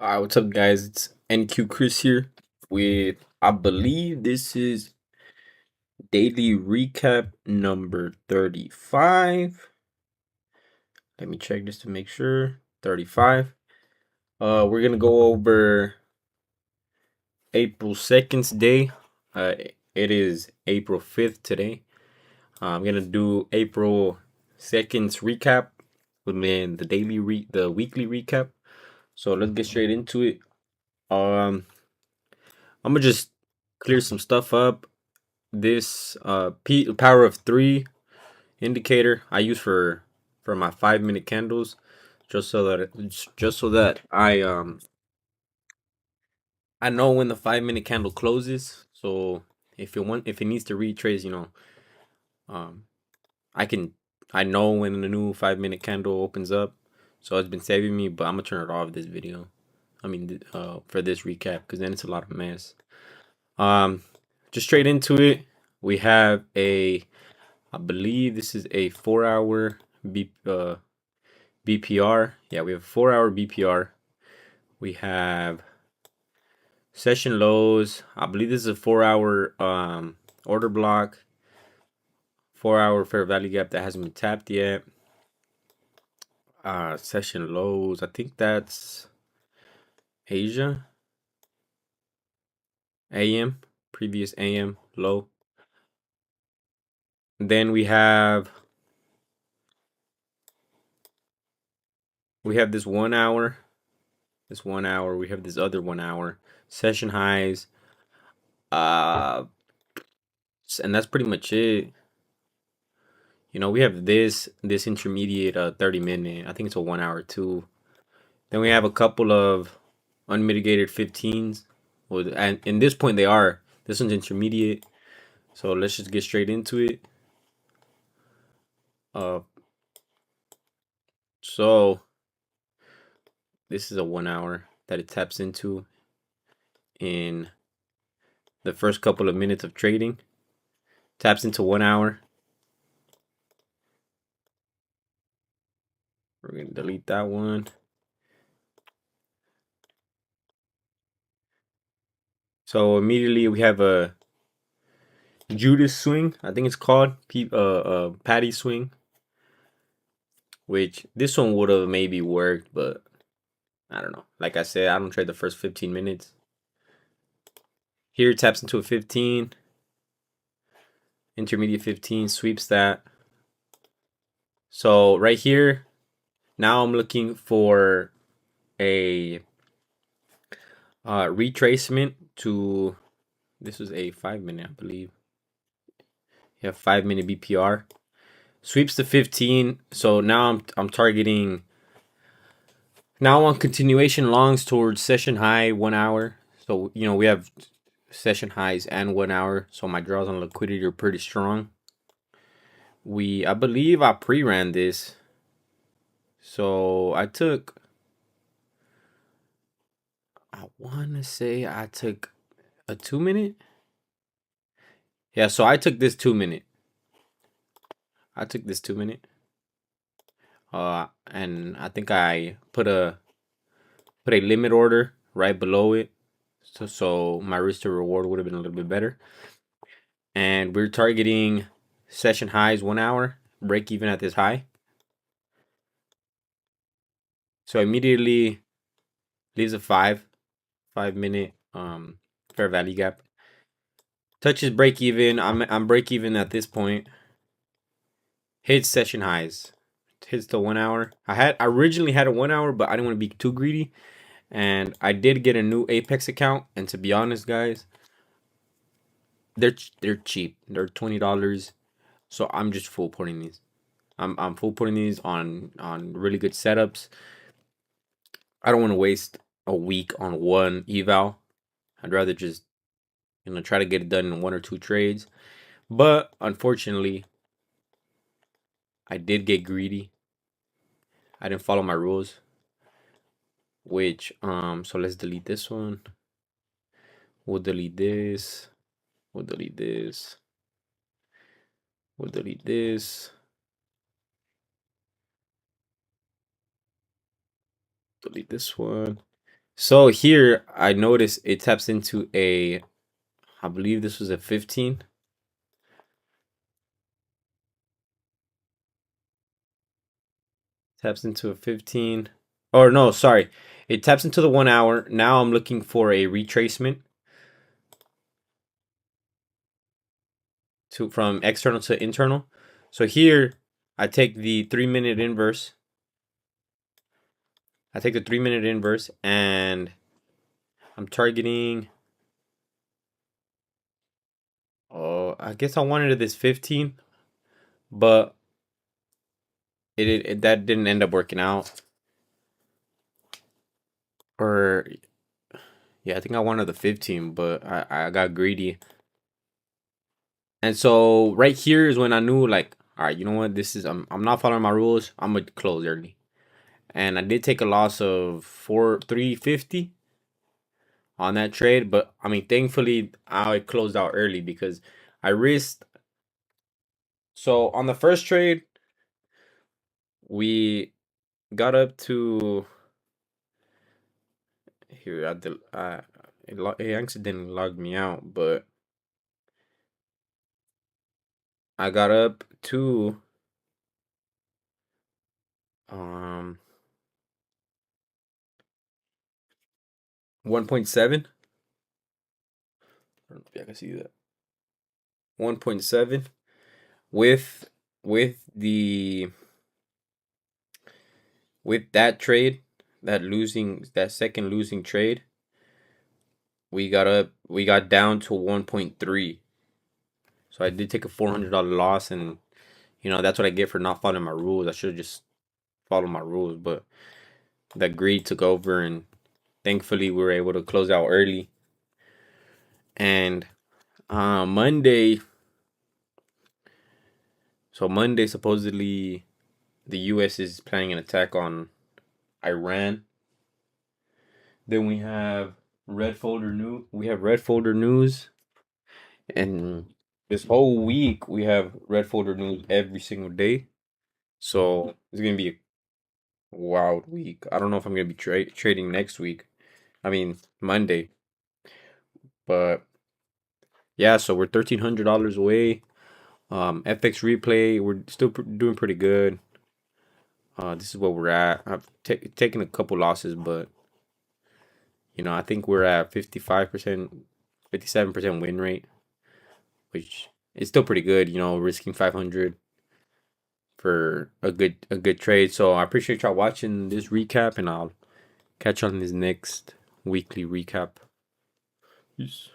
What's up, guys? It's NQ Chris here with, I believe this is daily recap number 35. Let me check just to make sure. 35. We're gonna go over April 2nd's day. It is April 5th today. I'm gonna do April 2nd's recap within the weekly recap. So let's get straight into it. Um, I'm gonna just clear some stuff up. This power of 3 indicator I use for my 5-minute candles, just so that I know when the 5-minute candle closes. So if it needs to retrace, um I can I know when the new 5-minute candle opens up. So it's been saving me, but I'm gonna turn it off this video. I mean, for this recap, because then it's a lot of mess. Um, just straight into it. We have I believe this is a 4-hour BPR. Yeah, we have 4-hour BPR. We have session lows. I believe this is a 4-hour order block. 4-hour fair value gap that hasn't been tapped yet. Session lows. I think that's Asia. AM. Previous AM low. Then we have this 1 hour. This 1 hour. We have this other 1 hour. Session highs. Uh and that's pretty much it. We have this intermediate 30-minute. I think it's a 1 hour too. Then we have a couple of unmitigated 15s. Well, and in this point they are. This one's intermediate. So let's just get straight into it. Uh, so this is a 1 hour that it taps into in the first couple of minutes of trading. Taps into 1 hour. We're gonna delete that one. So immediately we have a Judas swing. I think it's called Patty swing. Which this one would have maybe worked, but I don't know. Like I said, I don't trade the first 15 minutes. Here it taps into a 15. Intermediate 15, sweeps that. So right here, now I'm looking for a retracement to, this was a 5-minute, I believe. Yeah, 5-minute BPR. Sweeps the 15. So now I'm targeting, now on continuation longs towards session high 1 hour. So we have session highs and 1 hour. So my draws on liquidity are pretty strong. I believe I pre-ran this. So I want to say I took a 2-minute. Yeah, so I took this 2-minute. And I think I put a limit order right below it. So my risk to reward would have been a little bit better. And we're targeting session highs 1 hour, break even at this high. So immediately leaves a 5-minute fair value gap. Touches break even. I'm break even at this point. Hits session highs. Hits the 1 hour. I originally had a 1 hour, but I didn't want to be too greedy. And I did get a new Apex account. And to be honest, guys, they're cheap. They're $20. So I'm just full porting these. I'm full porting these on really good setups. I don't want to waste a week on one eval. I'd rather just try to get it done in 1 or 2 trades. But unfortunately, I did get greedy. I didn't follow my rules. So let's delete this one. We'll delete this. We'll delete this. We'll delete this. Delete this one. So here I notice it taps into a, I believe this was a 15. Taps into a 15. Or no, sorry. It taps into the 1 hour. Now I'm looking for a retracement to from external to internal. So here I take the 3-minute inverse. I take the 3-minute inverse and I'm targeting. Oh, I guess I wanted this 15, but it that didn't end up working out. Or yeah, I think I wanted the 15, but I got greedy. And so right here is when I knew, like, all right, you know what? This is I'm not following my rules. I'm gonna close early. And I did take a loss of 350 on that trade, but I mean, thankfully I closed out early because I risked. So on the first trade, we got up to here at the it accidentally logged me out, but I got up to um 1.7. I don't know if I can see that. 1.7 with the with that trade, that second losing trade, we got down to 1.3. So I did take a $400 loss, and that's what I get for not following my rules. I should have just followed my rules, but the greed took over, and thankfully we were able to close out early. And Monday, supposedly the U.S. is planning an attack on Iran. Then we have red folder news. And this whole week we have red folder news every single day. So it's gonna be a wild week. I don't know if I'm gonna be trading next week. I mean Monday. But yeah, so we're $1,300 away. FX replay, we're still doing pretty good. This is where we're at. I've taken a couple losses, but I think we're at 55%, 57% win rate, which is still pretty good. Risking 500 for a good trade. So I appreciate y'all watching this recap, and I'll catch you on this next weekly recap. Peace.